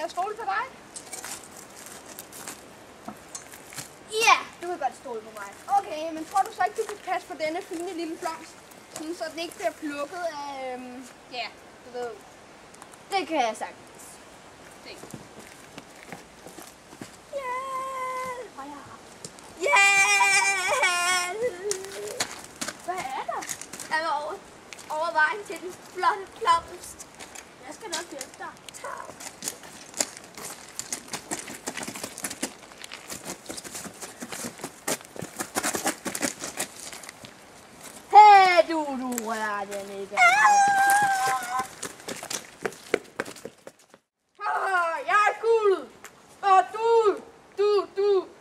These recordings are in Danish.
jeg stole på dig? Ja, du kan godt stole på mig. Okay, men tror du så ikke, du kan passe på denne fine lille blomst? Sådan, så den ikke bliver plukket af, ja, du ved. Det kan jeg sagtens. Se. Hvad er der? Jeg var over vejen til den flotte blomst. Jeg skal nok hjælpe dig. Tak. Hey, du rører den ikke. Jeg er guld,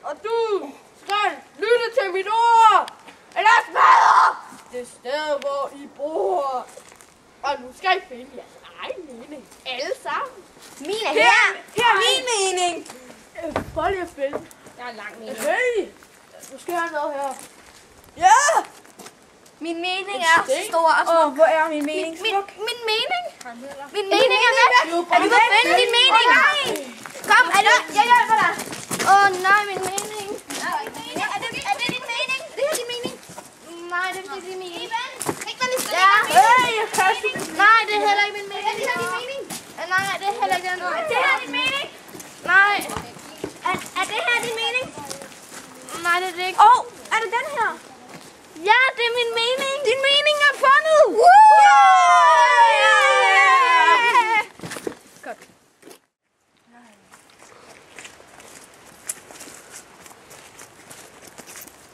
og du skal lytte til mit ord, eller smadre det sted, hvor I bor. Og nu skal I finde jeres egen mening, alle sammen. Min er her. Her er min mening. Prøv lige at spille. Jeg har en lang mening. Hey, nu skal jeg have noget her. Ja! Min mening er stor. Hvor er min mening? Min mening? Min mening er væk. Du må finde din mening. Kom, er det? Jeg hjælper dig. Nej, min mening. Er det din mening? Det er din mening. Nej, det er ikke din mening. Ja. Nej, det er heller ikke min mening. Det er din mening. Nej, det er heller ikke den. Er det her din mening? Nej. Er det her din mening? Nej, det er det ikke. Er det den her? Ja, det er min mening. Din mening er fundet. Godt.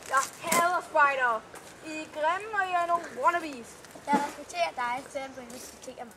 Jeg hader spider. I er grimme, og I er nogle wannabes. Jeg respekterer dig, selvom du ikke respekterer mig.